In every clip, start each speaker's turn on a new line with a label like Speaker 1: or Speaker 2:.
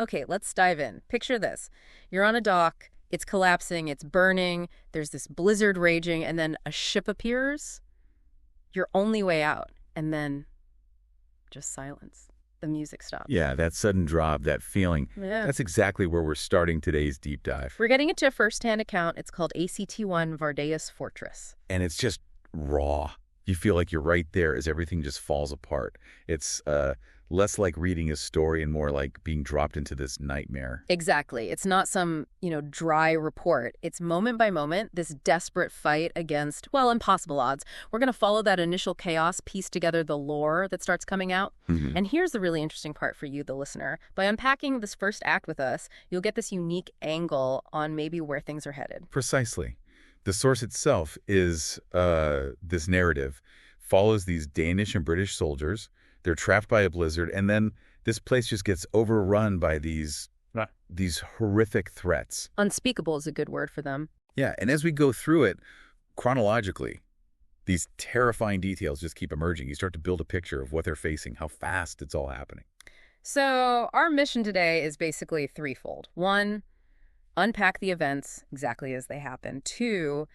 Speaker 1: Okay, let's dive in. Picture this. You're on a dock, it's collapsing, it's burning, there's this blizzard raging, and then a ship appears. Your only way out. And then just silence. The music stops.
Speaker 2: Yeah, that sudden drop, that feeling.
Speaker 1: Yeah.
Speaker 2: That's exactly where we're starting today's deep dive.
Speaker 1: We're getting into a first-hand account. It's called ACT-1 Vardaeus Fortress.
Speaker 2: And it's just raw. You feel like you're right there as everything just falls apart. It's less like reading a story and more like being dropped into this nightmare.
Speaker 1: Exactly. It's not some, dry report. It's moment by moment, this desperate fight against, well, impossible odds. We're going to follow that initial chaos, piece together the lore that starts coming out.
Speaker 2: Mm-hmm.
Speaker 1: And here's the really interesting part for you, the listener. By unpacking this first act with us, you'll get this unique angle on maybe where things are headed.
Speaker 2: Precisely. The source itself is this narrative, follows these Danish and British soldiers. They're trapped by a blizzard, and then this place just gets overrun by these horrific threats.
Speaker 1: Unspeakable is a good word for them.
Speaker 2: Yeah, and as we go through it, chronologically, these terrifying details just keep emerging. You start to build a picture of what they're facing, how fast it's all happening.
Speaker 1: So our mission today is basically threefold. 1, unpack the events exactly as they happen. 2,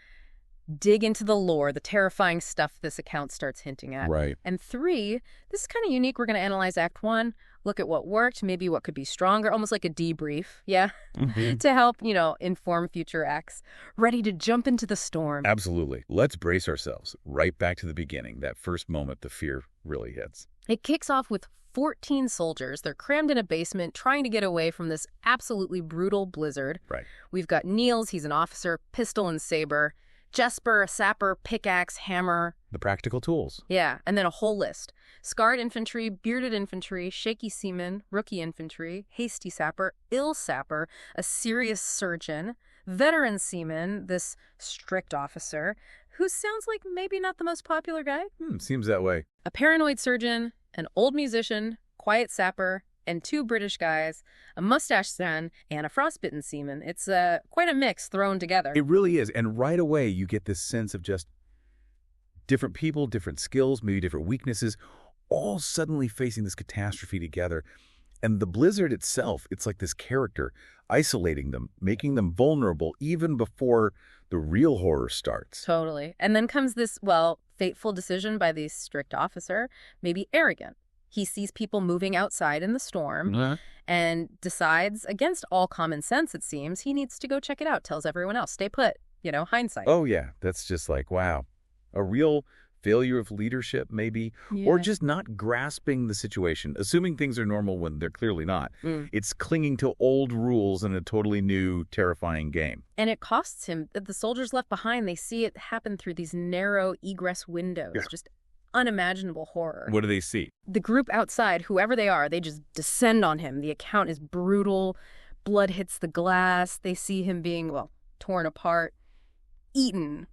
Speaker 1: dig into the lore, the terrifying stuff this account starts hinting at.
Speaker 2: Right.
Speaker 1: And 3, this is kind of unique. We're going to analyze Act 1, look at what worked, maybe what could be stronger, almost like a debrief, yeah?
Speaker 2: Mm-hmm.
Speaker 1: To help, inform future acts. Ready to jump into the storm.
Speaker 2: Absolutely. Let's brace ourselves right back to the beginning, that first moment the fear really hits.
Speaker 1: It kicks off with 14 soldiers. They're crammed in a basement trying to get away from this absolutely brutal blizzard.
Speaker 2: Right.
Speaker 1: We've got Niels, he's an officer, pistol and saber. Jesper, a sapper, pickaxe, hammer.
Speaker 2: The practical tools.
Speaker 1: Yeah, and then a whole list. Scarred infantry, bearded infantry, shaky seaman, rookie infantry, hasty sapper, ill sapper, a serious surgeon, veteran seaman, this strict officer, who sounds like maybe not the most popular guy.
Speaker 2: Seems that way.
Speaker 1: A paranoid surgeon, an old musician, quiet sapper, and 2 British guys, a mustache son, and a frostbitten seaman. It's quite a mix thrown together.
Speaker 2: It really is. And right away, you get this sense of just different people, different skills, maybe different weaknesses, all suddenly facing this catastrophe together. And the blizzard itself, it's like this character, isolating them, making them vulnerable even before the real horror starts.
Speaker 1: Totally. And then comes this, fateful decision by the strict officer, maybe arrogant. He sees people moving outside in the storm and decides, against all common sense, it seems, he needs to go check it out, tells everyone else, stay put, hindsight.
Speaker 2: Oh, yeah. That's just like, wow. A real failure of leadership, maybe, or just not grasping the situation, assuming things are normal when they're clearly not. It's clinging to old rules in a totally new, terrifying game.
Speaker 1: And it costs him. The soldiers left behind, they see it happen through these narrow egress windows, just unimaginable horror.
Speaker 2: What do they see?
Speaker 1: The group outside, whoever they are, they just descend on him. The account is brutal. Blood hits the glass. They see him being, torn apart, eaten.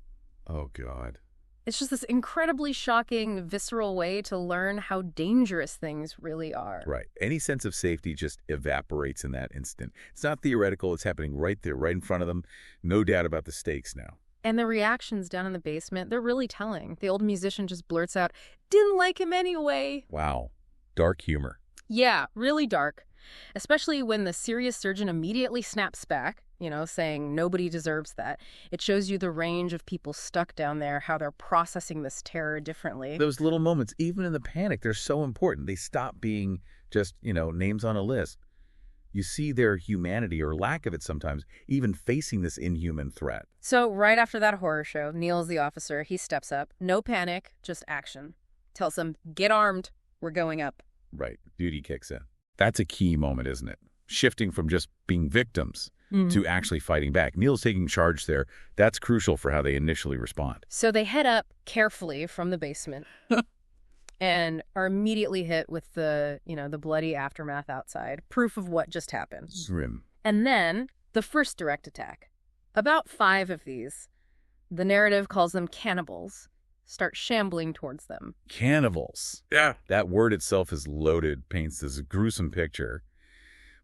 Speaker 2: Oh, God.
Speaker 1: It's just this incredibly shocking, visceral way to learn how dangerous things really are.
Speaker 2: Right. Any sense of safety just evaporates in that instant. It's not theoretical. It's happening right there, right in front of them. No doubt about the stakes now.
Speaker 1: And the reactions down in the basement, they're really telling. The old musician just blurts out, "Didn't like him anyway."
Speaker 2: Wow. Dark humor.
Speaker 1: Yeah, really dark. Especially when the serious surgeon immediately snaps back, saying nobody deserves that. It shows you the range of people stuck down there, how they're processing this terror differently.
Speaker 2: Those little moments, even in the panic, they're so important. They stop being just, names on a list. You see their humanity, or lack of it sometimes, even facing this inhuman threat.
Speaker 1: So right after that horror show, Niels, the officer, he steps up. No panic, just action. Tells them, get armed. We're going up.
Speaker 2: Right. Duty kicks in. That's a key moment, isn't it? Shifting from just being victims to actually fighting back. Niels taking charge there. That's crucial for how they initially respond.
Speaker 1: So they head up carefully from the basement and are immediately hit with the bloody aftermath outside. Proof of what just happened.
Speaker 2: Grim.
Speaker 1: And then the first direct attack. About 5 of these, the narrative calls them cannibals, start shambling towards them.
Speaker 2: Cannibals. Yeah. That word itself is loaded, paints this gruesome picture.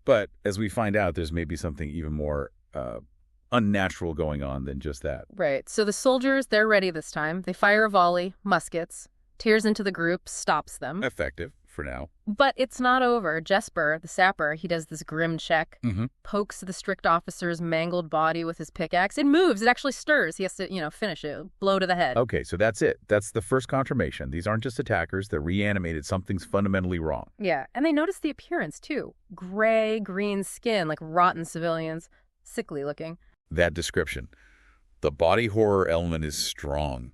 Speaker 2: But as we find out, there's maybe something even more unnatural going on than just that.
Speaker 1: Right. So the soldiers, they're ready this time. They fire a volley, muskets. Tears into the group, stops them.
Speaker 2: Effective. for now.
Speaker 1: But it's not over. Jesper, the sapper, he does this grim check, pokes the strict officer's mangled body with his pickaxe. It moves. It actually stirs. He has to, finish it. Blow to the head.
Speaker 2: Okay, so that's it. That's the first confirmation. These aren't just attackers. They're reanimated. Something's fundamentally wrong.
Speaker 1: Yeah, and they notice the appearance, too. Gray, green skin, like rotten civilians. Sickly looking.
Speaker 2: That description. The body horror element is strong.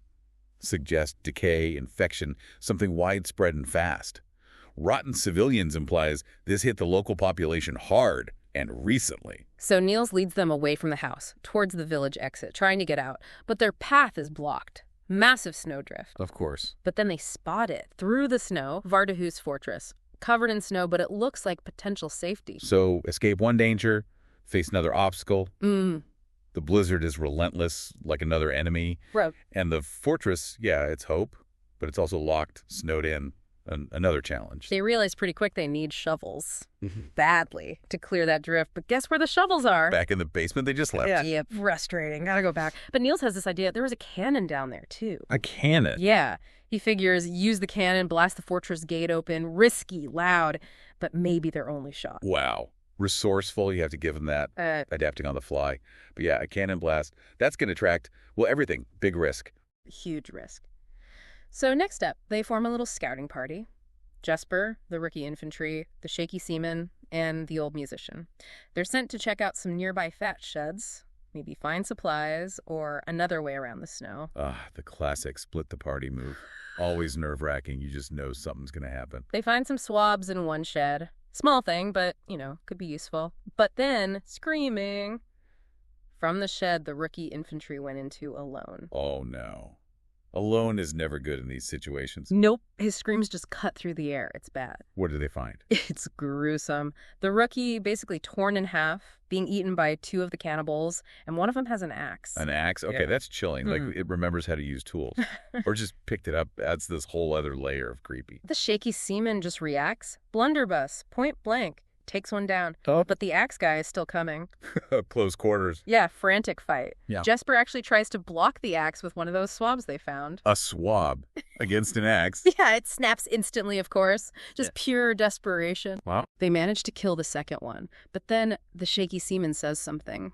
Speaker 2: Suggests decay, infection, something widespread and fast. Rotten civilians implies this hit the local population hard and recently.
Speaker 1: So Niels leads them away from the house, towards the village exit, trying to get out. But their path is blocked. Massive snowdrift.
Speaker 2: Of course.
Speaker 1: But then they spot it, through the snow, Vardahus fortress. Covered in snow, but it looks like potential safety.
Speaker 2: So escape one danger, face another obstacle. The blizzard is relentless, like another enemy.
Speaker 1: Right.
Speaker 2: And the fortress, yeah, it's hope, but it's also locked, snowed in. Another challenge.
Speaker 1: They realize pretty quick they need shovels. Badly. To clear that drift. But guess where the shovels are?
Speaker 2: Back in the basement they just left.
Speaker 1: Yeah, frustrating. Gotta go back. But Niels has this idea. There was a cannon down there, too.
Speaker 2: A cannon?
Speaker 1: Yeah. He figures use the cannon, blast the fortress gate open. Risky, loud, but maybe their only shot.
Speaker 2: Wow. Resourceful, you have to give them that. Adapting on the fly. But yeah, a cannon blast. That's going to attract, well, everything. Big risk.
Speaker 1: Huge risk. So next up, they form a little scouting party. Jesper, the rookie infantry, the shaky seaman, and the old musician. They're sent to check out some nearby thatch sheds, maybe find supplies, or another way around the snow.
Speaker 2: The classic split the party move. Always nerve-wracking. You just know something's going to happen.
Speaker 1: They find some swabs in one shed. Small thing, but, could be useful. But then, screaming. From the shed the rookie infantry went into alone.
Speaker 2: Oh, no. Alone is never good in these situations.
Speaker 1: Nope. His screams just cut through the air. It's bad.
Speaker 2: What do they find?
Speaker 1: It's gruesome. The rookie basically torn in half, being eaten by two of the cannibals, and one of them has an axe.
Speaker 2: An axe? Okay,
Speaker 1: Yeah.
Speaker 2: That's chilling. Like, it remembers how to use tools. Or just picked it up, adds this whole other layer of creepy.
Speaker 1: The shaky seaman just reacts. Blunderbuss, point blank. Takes one down.
Speaker 2: Oh.
Speaker 1: But the axe guy is still coming.
Speaker 2: Close quarters.
Speaker 1: Yeah, frantic fight.
Speaker 2: Yeah.
Speaker 1: Jesper actually tries to block the axe with one of those swabs they found.
Speaker 2: A swab against an axe.
Speaker 1: Yeah, it snaps instantly, of course. Just pure desperation.
Speaker 2: Wow.
Speaker 1: They manage to kill the second one. But then the shaky seaman says something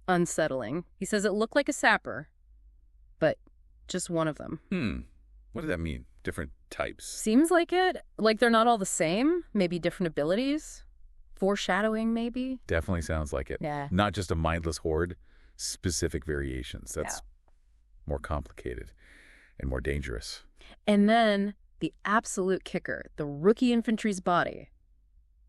Speaker 1: unsettling. He says it looked like a sapper, but just one of them.
Speaker 2: What does that mean? Different types?
Speaker 1: Seems like it. Like they're not all the same. Maybe different abilities. Foreshadowing, maybe?
Speaker 2: Definitely sounds like it.
Speaker 1: Yeah.
Speaker 2: Not just a mindless horde, specific variations. That's more complicated and more dangerous.
Speaker 1: And then the absolute kicker, the rookie infantry's body,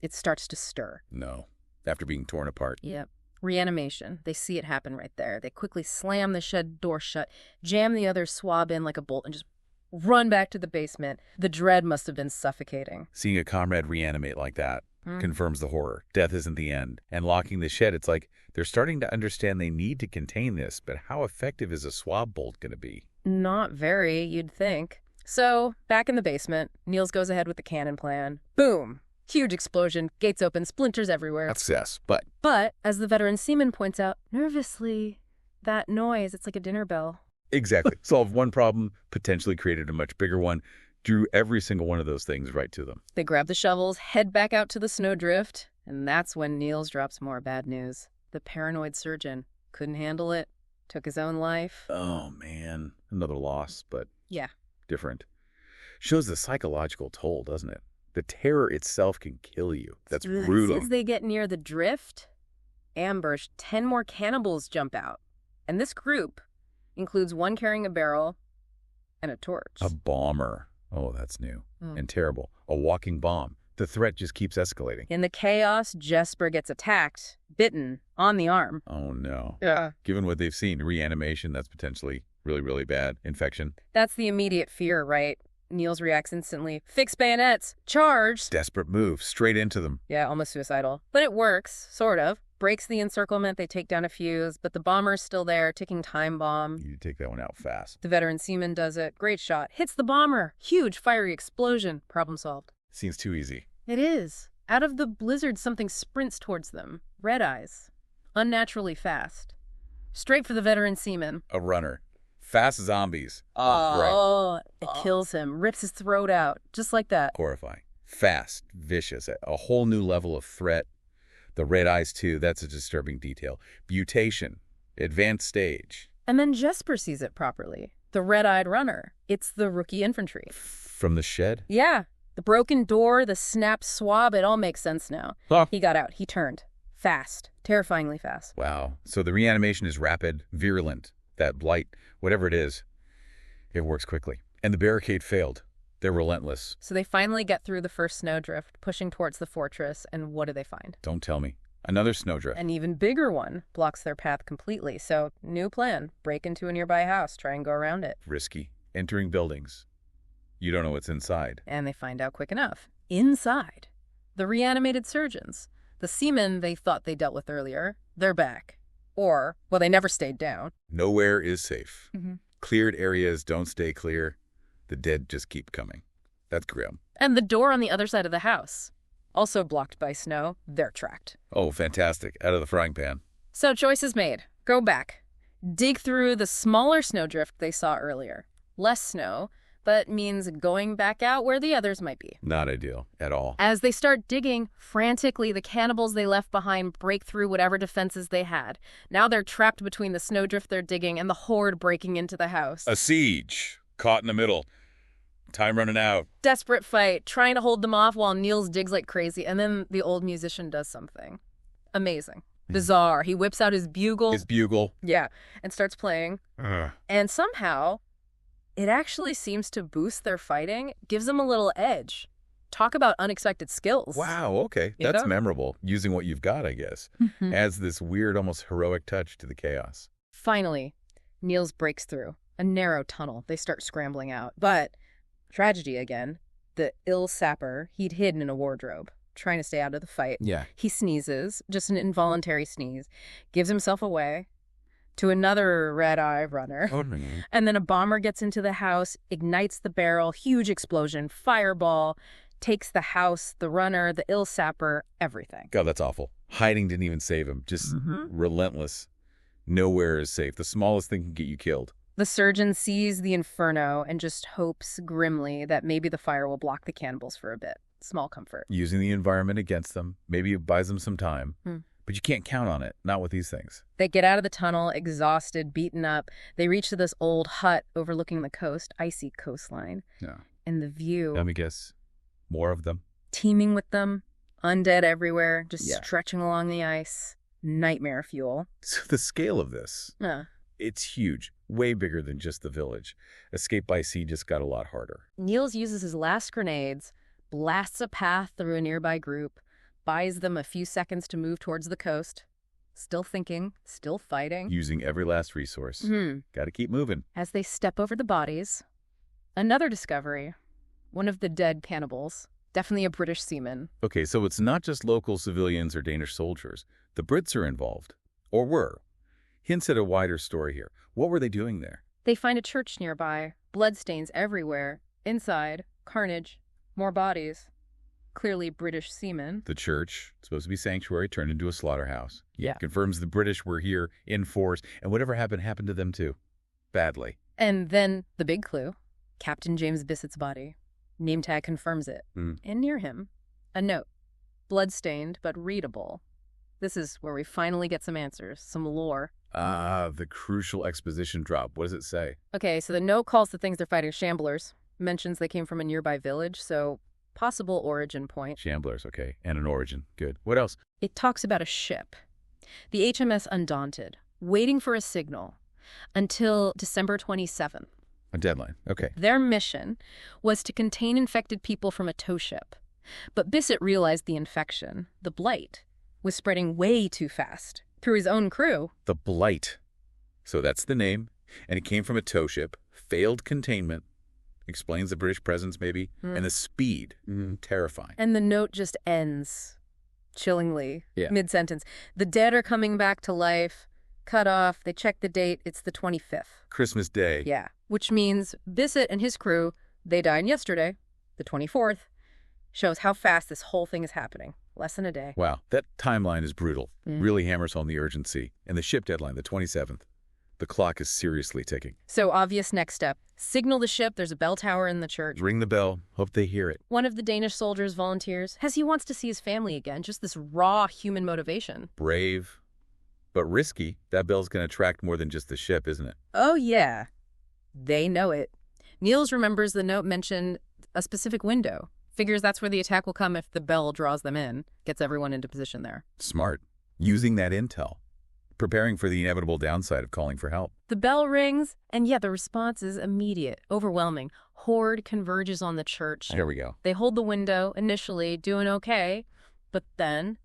Speaker 1: it starts to stir.
Speaker 2: No. After being torn apart.
Speaker 1: Yep. Reanimation. They see it happen right there. They quickly slam the shed door shut, jam the other swab in like a bolt, and just run back to the basement. The dread must have been suffocating.
Speaker 2: Seeing a comrade reanimate like that confirms the horror. Death isn't the end. And locking the shed, it's like they're starting to understand they need to contain this, but how effective is a swab bolt going to be?
Speaker 1: Not very, you'd think. So, back in the basement, Niels goes ahead with the cannon plan. Boom! Huge explosion, gates open, splinters everywhere.
Speaker 2: That's yes, but...
Speaker 1: But, as the veteran seaman points out, nervously, that noise, it's like a dinner bell.
Speaker 2: Exactly. Solved one problem, potentially created a much bigger one. Drew every single one of those things right to them.
Speaker 1: They grab the shovels, head back out to the snowdrift, and that's when Niels drops more bad news. The paranoid surgeon couldn't handle it, took his own life.
Speaker 2: Oh, man. Another loss, but
Speaker 1: Yeah.
Speaker 2: different. Shows the psychological toll, doesn't it? The terror itself can kill you. That's brutal.
Speaker 1: As they get near the drift, ambush, 10 more cannibals jump out. And this group includes one carrying a barrel and a torch.
Speaker 2: A bomber. Oh, that's new. And terrible. A walking bomb. The threat just keeps escalating.
Speaker 1: In the chaos, Jesper gets attacked, bitten, on the arm.
Speaker 2: Oh, no.
Speaker 1: Yeah.
Speaker 2: Given what they've seen, reanimation, that's potentially really, really bad. Infection.
Speaker 1: That's the immediate fear, right? Niels reacts instantly. Fix bayonets! Charge!
Speaker 2: Desperate move. Straight into them.
Speaker 1: Yeah, almost suicidal. But it works, sort of. Breaks the encirclement, they take down a fuse, but the bomber's still there, ticking time bomb.
Speaker 2: You need to take that one out fast.
Speaker 1: The veteran seaman does it. Great shot. Hits the bomber. Huge fiery explosion. Problem solved.
Speaker 2: Seems too easy.
Speaker 1: It is. Out of the blizzard, something sprints towards them. Red eyes. Unnaturally fast. Straight for the veteran seaman.
Speaker 2: A runner. Fast zombies.
Speaker 1: Oh, it kills him. Rips his throat out. Just like that.
Speaker 2: Horrifying. Fast, vicious, a whole new level of threat. The red eyes, too, that's a disturbing detail. Mutation, advanced stage.
Speaker 1: And then Jesper sees it properly. The red-eyed runner. It's the rookie infantry.
Speaker 2: From the shed?
Speaker 1: Yeah. The broken door, the snapped swab, it all makes sense now.
Speaker 2: Huh.
Speaker 1: He got out. He turned. Fast. Terrifyingly fast.
Speaker 2: Wow. So the reanimation is rapid, virulent. That blight, whatever it is, it works quickly. And the barricade failed. They're relentless.
Speaker 1: So they finally get through the first snowdrift, pushing towards the fortress, and what do they find?
Speaker 2: Don't tell me. Another snowdrift.
Speaker 1: An even bigger one blocks their path completely. So, new plan. Break into a nearby house, try and go around it.
Speaker 2: Risky. Entering buildings. You don't know what's inside.
Speaker 1: And they find out quick enough. Inside, the reanimated surgeons. The seamen they thought they dealt with earlier, they're back. Or, well, they never stayed down.
Speaker 2: Nowhere is safe.
Speaker 1: Mm-hmm.
Speaker 2: Cleared areas don't stay clear. The dead just keep coming. That's grim.
Speaker 1: And the door on the other side of the house, also blocked by snow, they're tracked.
Speaker 2: Oh, fantastic. Out of the frying pan.
Speaker 1: So choice is made. Go back. Dig through the smaller snowdrift they saw earlier. Less snow, but means going back out where the others might be.
Speaker 2: Not ideal at all.
Speaker 1: As they start digging, frantically, the cannibals they left behind break through whatever defenses they had. Now they're trapped between the snowdrift they're digging and the horde breaking into the house.
Speaker 2: A siege. Caught in the middle. Time running out.
Speaker 1: Desperate fight, trying to hold them off while Niels digs like crazy, and then the old musician does something. Amazing. Bizarre. He whips out his bugle.
Speaker 2: His bugle.
Speaker 1: Yeah, and starts playing. And somehow, it actually seems to boost their fighting, gives them a little edge. Talk about unexpected skills.
Speaker 2: Wow, okay.
Speaker 1: You
Speaker 2: That's
Speaker 1: know?
Speaker 2: memorable. Using what you've got, I guess. Adds this weird, almost heroic touch to the chaos.
Speaker 1: Finally, Niels breaks through. A narrow tunnel. They start scrambling out. But, tragedy again, the ill sapper, he'd hidden in a wardrobe, trying to stay out of the fight.
Speaker 2: Yeah.
Speaker 1: He sneezes, just an involuntary sneeze, gives himself away to another red-eye runner.
Speaker 2: Oh, no.
Speaker 1: And then a bomber gets into the house, ignites the barrel, huge explosion, fireball, takes the house, the runner, the ill sapper, everything.
Speaker 2: God, that's awful. Hiding didn't even save him. Just relentless. Nowhere is safe. The smallest thing can get you killed.
Speaker 1: The surgeon sees the inferno and just hopes grimly that maybe the fire will block the cannibals for a bit. Small comfort.
Speaker 2: Using the environment against them. Maybe it buys them some time. But you can't count on it. Not with these things.
Speaker 1: They get out of the tunnel, exhausted, beaten up. They reach to this old hut overlooking the coast, icy coastline.
Speaker 2: Yeah.
Speaker 1: And the view,
Speaker 2: Let me guess. More of them.
Speaker 1: teeming with them, undead everywhere, just stretching along the ice. Nightmare fuel.
Speaker 2: So the scale of this, it's huge. Way bigger than just the village. Escape by sea just got a lot harder.
Speaker 1: Niels uses his last grenades, blasts a path through a nearby group, buys them a few seconds to move towards the coast. Still thinking, still fighting.
Speaker 2: Using every last resource. Gotta keep moving.
Speaker 1: As they step over the bodies, another discovery. One of the dead cannibals. Definitely a British seaman.
Speaker 2: Okay, so it's not just local civilians or Danish soldiers. The Brits are involved. Or were. Hints at a wider story here. What were they doing there?
Speaker 1: They find a church nearby. Bloodstains everywhere. Inside, carnage. More bodies. Clearly British seamen.
Speaker 2: The church, supposed to be sanctuary, turned into a slaughterhouse.
Speaker 1: Yeah.
Speaker 2: Confirms the British were here in force, and whatever happened to them too. Badly.
Speaker 1: And then the big clue. Captain James Bissett's body. Name tag confirms it. And near him, a note. Bloodstained, but readable. This is where we finally get some answers, some lore.
Speaker 2: Ah, the crucial exposition drop. What does it say?
Speaker 1: Okay, so the note calls the things they're fighting shamblers. Mentions they came from a nearby village, so possible origin point.
Speaker 2: Shamblers, okay. And an origin. Good. What else?
Speaker 1: It talks about a ship. The HMS Undaunted, waiting for a signal until December 27th.
Speaker 2: A deadline. Okay.
Speaker 1: Their mission was to contain infected people from a tow ship. But Bissett realized the infection, the blight, was spreading way too fast through his own crew.
Speaker 2: The Blight. So that's the name. And it came from a tow ship. Failed containment. Explains the British presence, maybe. And the speed. Terrifying.
Speaker 1: And the note just ends chillingly,
Speaker 2: Yeah.
Speaker 1: mid-sentence. The dead are coming back to life. Cut off. They check the date. It's the 25th.
Speaker 2: Christmas Day.
Speaker 1: Yeah. Which means Bissett and his crew, they died yesterday, the 24th. Shows how fast this whole thing is happening. Less than a day.
Speaker 2: Wow. That timeline is brutal. Really hammers home the urgency. And the ship deadline, the 27th. The clock is seriously ticking.
Speaker 1: So obvious next step. Signal the ship, there's a bell tower in the church.
Speaker 2: Ring the bell. Hope they hear it.
Speaker 1: One of the Danish soldiers volunteers, as he wants to see his family again, just this raw human motivation.
Speaker 2: Brave, but risky. That bell's going to attract more than just the ship, isn't it?
Speaker 1: Oh, yeah. They know it. Niels remembers the note mentioned a specific window. Figures that's where the attack will come if the bell draws them in. Gets everyone into position there.
Speaker 2: Smart. Using that intel. Preparing for the inevitable downside of calling for help.
Speaker 1: The bell rings, and yet the response is immediate, overwhelming. Horde converges on the church.
Speaker 2: Here we go.
Speaker 1: They hold the window, initially doing okay, but then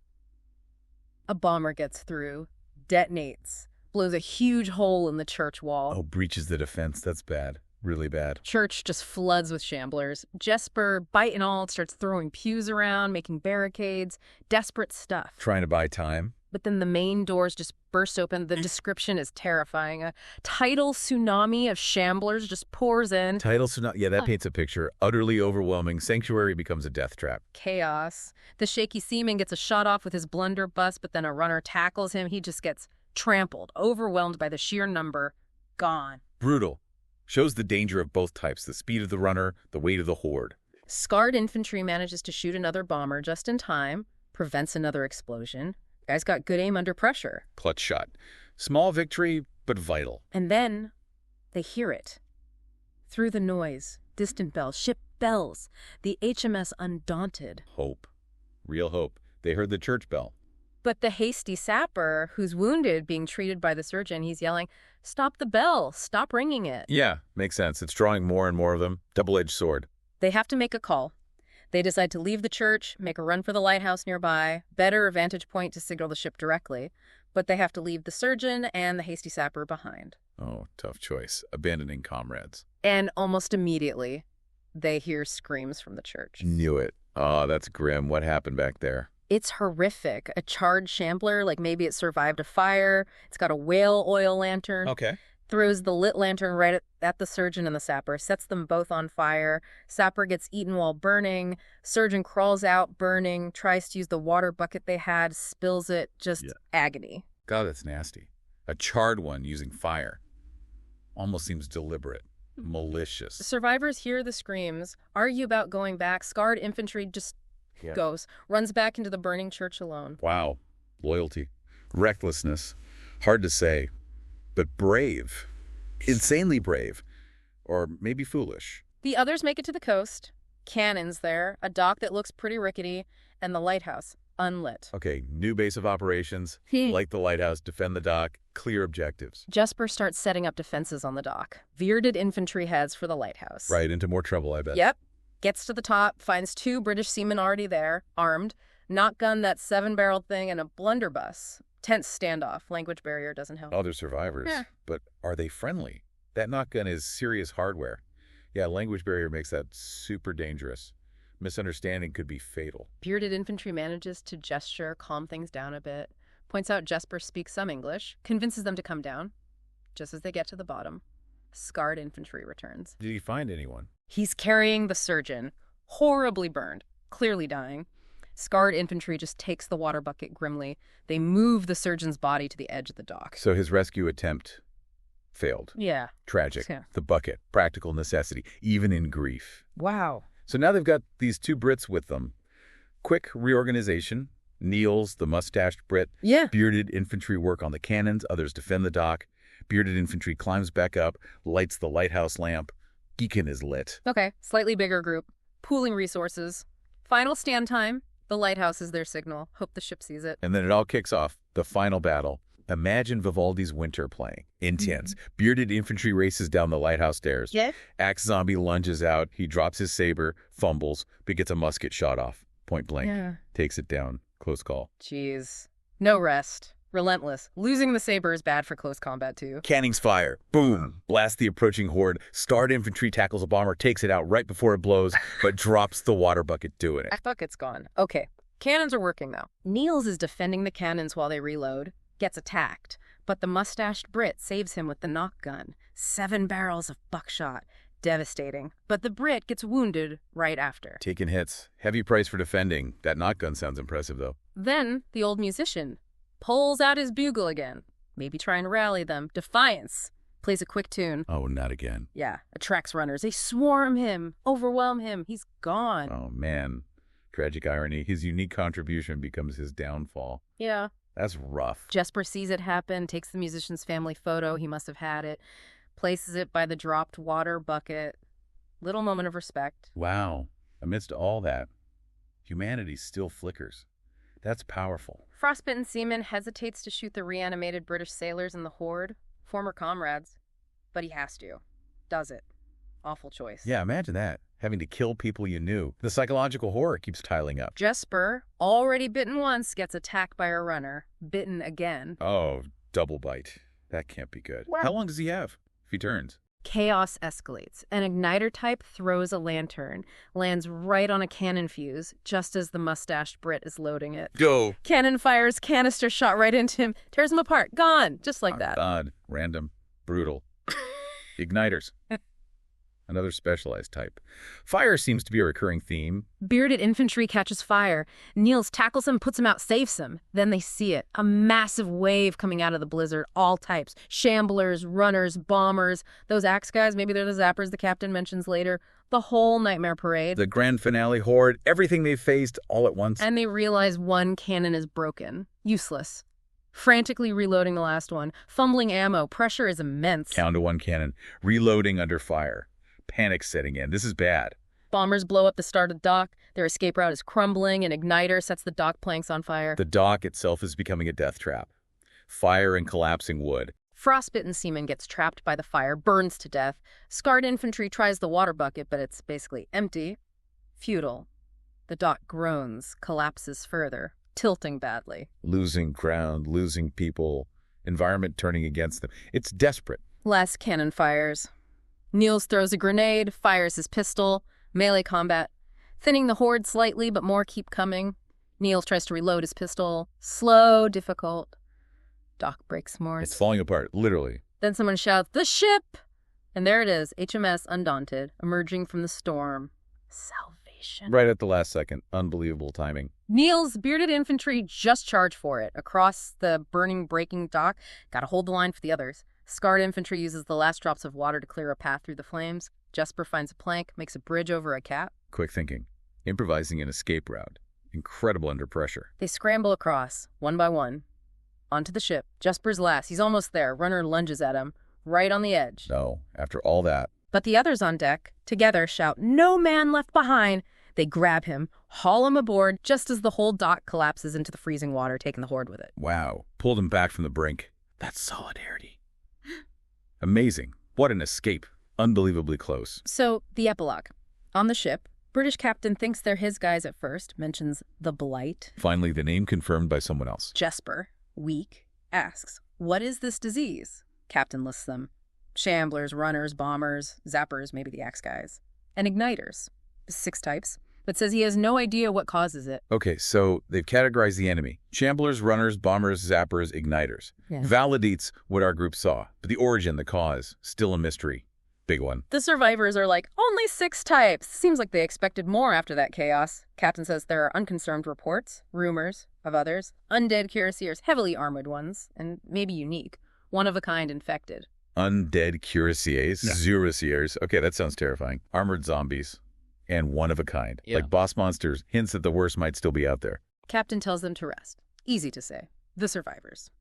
Speaker 1: a bomber gets through, detonates, blows a huge hole in the church wall.
Speaker 2: Oh, breaches the defense. That's bad. Really bad.
Speaker 1: Church just floods with shamblers. Jesper, bite and all, starts throwing pews around, making barricades. Desperate stuff.
Speaker 2: Trying to buy time.
Speaker 1: But then the main doors just burst open. The description is terrifying. A tidal tsunami of shamblers just pours in.
Speaker 2: Tidal tsunami. Yeah, that paints a picture. Utterly overwhelming. Sanctuary becomes a death trap.
Speaker 1: Chaos. The shaky seaman gets a shot off with his blunderbuss, but then a runner tackles him. He just gets trampled, overwhelmed by the sheer number. Gone.
Speaker 2: Brutal. Shows the danger of both types. The speed of the runner, the weight of the horde.
Speaker 1: Scarred infantry manages to shoot another bomber just in time. Prevents another explosion. Guy's got good aim under pressure.
Speaker 2: Clutch shot. Small victory, but vital.
Speaker 1: And then they hear it. Through the noise, distant bells, ship bells, the HMS Undaunted.
Speaker 2: Hope. Real hope. They heard the church bell.
Speaker 1: But the hasty sapper, who's wounded, being treated by the surgeon, he's yelling, "Stop the bell! Stop ringing it!"
Speaker 2: Yeah, makes sense. It's drawing more and more of them. Double-edged sword.
Speaker 1: They have to make a call. They decide to leave the church, make a run for the lighthouse nearby, better vantage point to signal the ship directly, but they have to leave the surgeon and the hasty sapper behind.
Speaker 2: Oh, tough choice. Abandoning comrades.
Speaker 1: And almost immediately, they hear screams from the church.
Speaker 2: Knew it. Oh, that's grim. What happened back there?
Speaker 1: It's horrific. A charred shambler, like maybe it survived a fire. It's got a whale oil lantern.
Speaker 2: Okay.
Speaker 1: Throws the lit lantern right at the surgeon and the sapper, sets them both on fire. Sapper gets eaten while burning. Surgeon crawls out, burning, tries to use the water bucket they had, spills it, just agony.
Speaker 2: God, that's nasty. A charred one using fire. Almost seems deliberate, malicious.
Speaker 1: Survivors hear the screams, argue about going back. Scarred infantry just goes, runs back into the burning church alone.
Speaker 2: Wow. Loyalty. Recklessness. Hard to say. But brave. Insanely brave. Or maybe foolish.
Speaker 1: The others make it to the coast. Cannons there, a dock that looks pretty rickety, and the lighthouse, unlit.
Speaker 2: Okay, new base of operations. Like the lighthouse, defend the dock, clear objectives.
Speaker 1: Jesper starts setting up defenses on the dock. Bearded infantry heads for the lighthouse.
Speaker 2: Right, into more trouble, I bet.
Speaker 1: Yep. Gets to the top, finds 2 British seamen already there, armed. Not gun that 7-barreled thing, and a blunderbuss. Tense standoff. Language barrier doesn't help.
Speaker 2: Other survivors.
Speaker 1: Yeah.
Speaker 2: But are they friendly? That knockgun is serious hardware. Yeah, language barrier makes that super dangerous. Misunderstanding could be fatal.
Speaker 1: Bearded infantry manages to gesture, calm things down a bit. Points out Jesper speaks some English. Convinces them to come down. Just as they get to the bottom, scarred infantry returns.
Speaker 2: Did he find anyone?
Speaker 1: He's carrying the surgeon. Horribly burned. Clearly dying. Scarred infantry just takes the water bucket grimly. They move the surgeon's body to the edge of the dock.
Speaker 2: So his rescue attempt failed.
Speaker 1: Yeah.
Speaker 2: Tragic.
Speaker 1: Yeah.
Speaker 2: The bucket. Practical necessity. Even in grief.
Speaker 1: Wow.
Speaker 2: So now they've got these 2 Brits with them. Quick reorganization. Niels, the mustached Brit.
Speaker 1: Yeah.
Speaker 2: Bearded infantry work on the cannons. Others defend the dock. Bearded infantry climbs back up, lights the lighthouse lamp. Beacon is lit.
Speaker 1: Okay. Slightly bigger group. Pooling resources. Final stand time. The lighthouse is their signal. Hope the ship sees it.
Speaker 2: And then it all kicks off. The final battle. Imagine Vivaldi's Winter playing. Intense. Bearded infantry races down the lighthouse stairs.
Speaker 1: Yeah.
Speaker 2: Axe zombie lunges out. He drops his saber, fumbles, but gets a musket shot off. Point blank.
Speaker 1: Yeah.
Speaker 2: Takes it down. Close call.
Speaker 1: Jeez. No rest. Relentless. Losing the saber is bad for close combat, too.
Speaker 2: Cannons fire. Boom. Blast the approaching horde. Starred infantry tackles a bomber, takes it out right before it blows, but drops the water bucket doing it.
Speaker 1: Bucket's gone. Okay. Cannons are working, though. Niels is defending the cannons while they reload. Gets attacked. But the mustached Brit saves him with the knock gun. 7 barrels of buckshot. Devastating. But the Brit gets wounded right after.
Speaker 2: Taking hits. Heavy price for defending. That knock gun sounds impressive, though.
Speaker 1: Then, the old musician pulls out his bugle again. maybe trying to rally them. Defiance. Plays a quick tune.
Speaker 2: Oh, not again.
Speaker 1: Yeah, attracts runners. They swarm him, overwhelm him. He's gone.
Speaker 2: Oh, man. Tragic irony. His unique contribution becomes his downfall.
Speaker 1: Yeah.
Speaker 2: That's rough.
Speaker 1: Jesper sees it happen, takes the musician's family photo. He must have had it. Places it by the dropped water bucket. Little moment of respect.
Speaker 2: Wow. Amidst all that, humanity still flickers. That's powerful.
Speaker 1: Frostbitten seaman hesitates to shoot the reanimated British sailors in the horde. Former comrades. But he has to. Does it. Awful choice.
Speaker 2: Yeah, imagine that. Having to kill people you knew. The psychological horror keeps piling up.
Speaker 1: Jesper, already bitten once, gets attacked by a runner. Bitten again.
Speaker 2: Oh, double bite. That can't be good.
Speaker 1: Well-
Speaker 2: How long does he have if he turns?
Speaker 1: Chaos escalates. An igniter type throws a lantern, lands right on a cannon fuse, just as the mustached Brit is loading it.
Speaker 2: Go!
Speaker 1: Cannon fires, canister shot right into him, tears him apart, gone, just like that.
Speaker 2: Odd, random, brutal. Igniters. Another specialized type. Fire seems to be a recurring theme.
Speaker 1: Bearded infantry catches fire. Niels tackles him, puts him out, saves him. Then they see it. A massive wave coming out of the blizzard, all types. Shamblers, runners, bombers. Those axe guys, maybe they're the zappers the captain mentions later. The whole nightmare parade.
Speaker 2: The grand finale horde, everything they've faced all at once.
Speaker 1: And they realize one cannon is broken. Useless. Frantically reloading the last one. Fumbling ammo. Pressure is immense.
Speaker 2: Down to one cannon. Reloading under fire. Panic setting in. This is bad.
Speaker 1: Bombers blow up the started dock. Their escape route is crumbling. An igniter sets the dock planks on fire.
Speaker 2: The dock itself is becoming a death trap. Fire and collapsing wood.
Speaker 1: Frostbitten seaman gets trapped by the fire, burns to death. Scarred infantry tries the water bucket, but it's basically empty. Futile. The dock groans, collapses further, tilting badly.
Speaker 2: Losing ground, losing people, environment turning against them. It's desperate.
Speaker 1: Last cannon fires. Niels throws a grenade, fires his pistol. Melee combat. Thinning the horde slightly, but more keep coming. Niels tries to reload his pistol. Slow, difficult. Dock breaks more.
Speaker 2: It's falling apart, literally.
Speaker 1: Then someone shouts, "The ship!" And there it is, HMS Undaunted, emerging from the storm. Salvation.
Speaker 2: Right at the last second. Unbelievable timing.
Speaker 1: Niels' bearded infantry just charge for it. Across the burning, breaking dock, gotta hold the line for the others. Scarred infantry uses the last drops of water to clear a path through the flames. Jesper finds a plank, makes a bridge over a cap.
Speaker 2: Quick thinking. Improvising an escape route. Incredible under pressure.
Speaker 1: They scramble across, one by one. Onto the ship. Jesper's last. He's almost there. Runner lunges at him. Right on the edge.
Speaker 2: No, after all that.
Speaker 1: But the others on deck, together, shout, "No man left behind!" They grab him, haul him aboard, just as the whole dock collapses into the freezing water, taking the horde with it.
Speaker 2: Wow. Pulled him back from the brink. That's solidarity. Amazing. What an escape. Unbelievably close.
Speaker 1: So, the epilogue. On the ship, British captain thinks they're his guys at first, mentions the Blight.
Speaker 2: Finally, the name confirmed by someone else.
Speaker 1: Jesper, weak, asks, "What is this disease?" Captain lists them. Shamblers, runners, bombers, zappers, maybe the axe guys. And igniters. 6 types. But says he has no idea what causes it.
Speaker 2: Okay, so they've categorized the enemy. Shamblers, runners, bombers, zappers, igniters.
Speaker 1: Yeah.
Speaker 2: Validates what our group saw. But the origin, the cause, still a mystery. Big one.
Speaker 1: The survivors are like, only 6 types. Seems like they expected more after that chaos. Captain says there are unconfirmed reports, rumors of others, undead cuirassiers, heavily armored ones, and maybe unique, one-of-a-kind infected.
Speaker 2: Undead cuirassiers,
Speaker 3: Yeah.
Speaker 2: zurassiers. Okay, that sounds terrifying. Armored zombies. And one of a kind.
Speaker 3: Yeah.
Speaker 2: Like boss monsters, hints that the worst might still be out there.
Speaker 1: Captain tells them to rest. Easy to say. The survivors.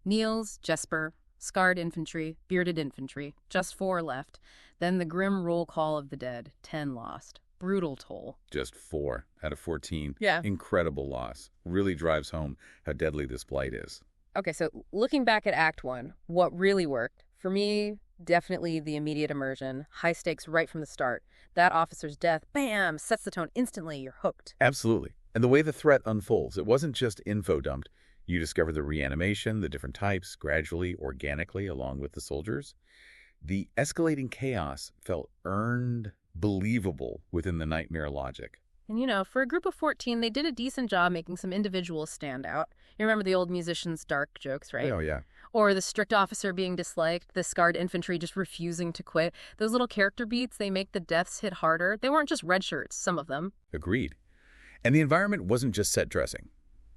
Speaker 1: Niels, Jesper, scarred infantry, bearded infantry. Just 4 left. Then the grim roll call of the dead. 10 lost. Brutal toll.
Speaker 2: Just 4 out of 14.
Speaker 1: Yeah.
Speaker 2: Incredible loss. Really drives home how deadly this blight is.
Speaker 1: Okay, so looking back at Act 1, what really worked? For me, definitely the immediate immersion. High stakes right from the start. That officer's death, bam, sets the tone instantly. You're hooked.
Speaker 2: Absolutely. And the way the threat unfolds, it wasn't just info dumped. You discover the reanimation, the different types, gradually, organically, along with the soldiers. The escalating chaos felt earned, believable within the nightmare logic.
Speaker 1: And you know, for a group of 14, they did a decent job making some individuals stand out. You remember the old musician's dark jokes, right?
Speaker 2: Oh, yeah.
Speaker 1: Or the strict officer being disliked, the scarred infantry just refusing to quit. Those little character beats, they make the deaths hit harder. They weren't just red shirts, some of them.
Speaker 2: Agreed. And the environment wasn't just set dressing.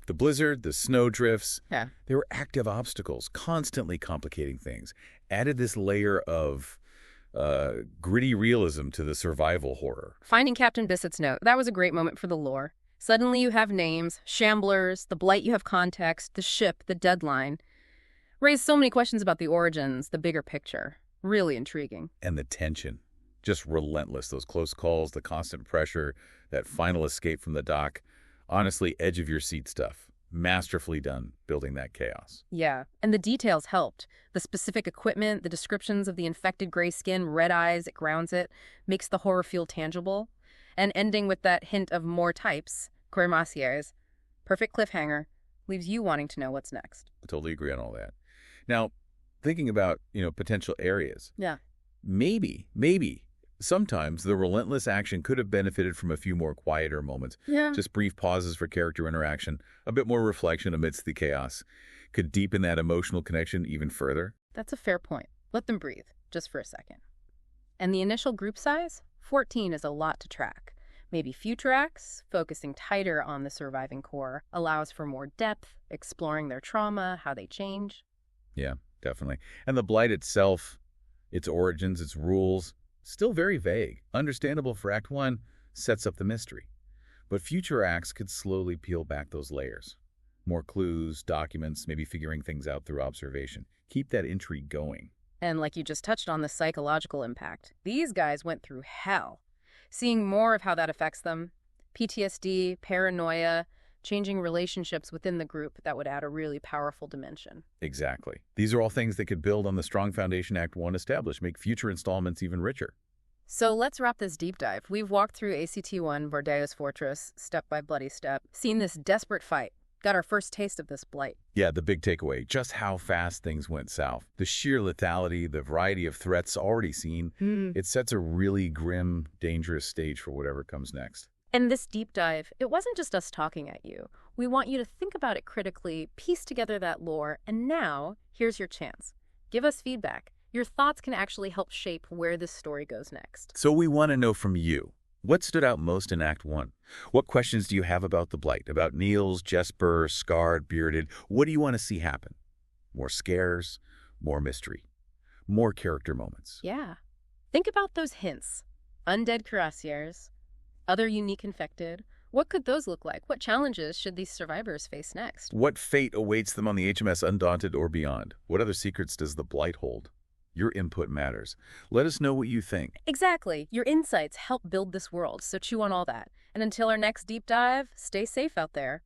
Speaker 2: The blizzard, the snow drifts,
Speaker 1: Yeah.
Speaker 2: they were active obstacles, constantly complicating things. Added this layer of gritty realism to the survival horror.
Speaker 1: Finding Captain Bissett's note, that was a great moment for the lore. Suddenly you have names, shamblers, the blight you have context, the ship, the deadline. Raised so many questions about the origins, the bigger picture. Really intriguing.
Speaker 2: And the tension, just relentless. Those close calls, the constant pressure, that final escape from the dock. Honestly, edge of your seat stuff. Masterfully done, building that chaos.
Speaker 1: Yeah, and the details helped. The specific equipment, the descriptions of the infected gray skin, red eyes, it grounds it, makes the horror feel tangible. And ending with that hint of more types, cuirassiers, perfect cliffhanger, leaves you wanting to know what's next.
Speaker 2: I totally agree on all that. Now, thinking about, potential areas.
Speaker 1: Yeah.
Speaker 2: Maybe, sometimes the relentless action could have benefited from a few more quieter moments.
Speaker 1: Yeah.
Speaker 2: Just brief pauses for character interaction, a bit more reflection amidst the chaos. Could deepen that emotional connection even further.
Speaker 1: That's a fair point. Let them breathe, just for a second. And the initial group size? 14 is a lot to track. Maybe future acts, focusing tighter on the surviving core, allows for more depth, exploring their trauma, how they change.
Speaker 2: Yeah, definitely. And the blight itself, its origins, its rules, still very vague. Understandable for Act 1, sets up the mystery. But future acts could slowly peel back those layers. More clues, documents, maybe figuring things out through observation. Keep that intrigue going.
Speaker 1: And like you just touched on, the psychological impact. These guys went through hell. Seeing more of how that affects them, PTSD, paranoia, changing relationships within the group, that would add a really powerful dimension.
Speaker 2: Exactly. These are all things that could build on the strong foundation Act 1 established, make future installments even richer.
Speaker 1: So let's wrap this deep dive. We've walked through ACT-1, Bordeaux's fortress, step by bloody step, seen this desperate fight, got our first taste of this blight.
Speaker 2: Yeah, the big takeaway, just how fast things went south. The sheer lethality, the variety of threats already seen, it sets a really grim, dangerous stage for whatever comes next.
Speaker 1: And this deep dive, it wasn't just us talking at you. We want you to think about it critically, piece together that lore, and now, here's your chance. Give us feedback. Your thoughts can actually help shape where this story goes next.
Speaker 2: So we want to know from you, what stood out most in Act 1? What questions do you have about the blight, about Niels, Jesper, Scarred, Bearded? What do you want to see happen? More scares, more mystery, more character moments.
Speaker 1: Yeah. Think about those hints. Undead cuirassiers, other unique infected. What could those look like? What challenges should these survivors face next?
Speaker 2: What fate awaits them on the HMS Undaunted or beyond? What other secrets does the blight hold? Your input matters. Let us know what you think.
Speaker 1: Exactly. Your insights help build this world, so chew on all that. And until our next deep dive, stay safe out there.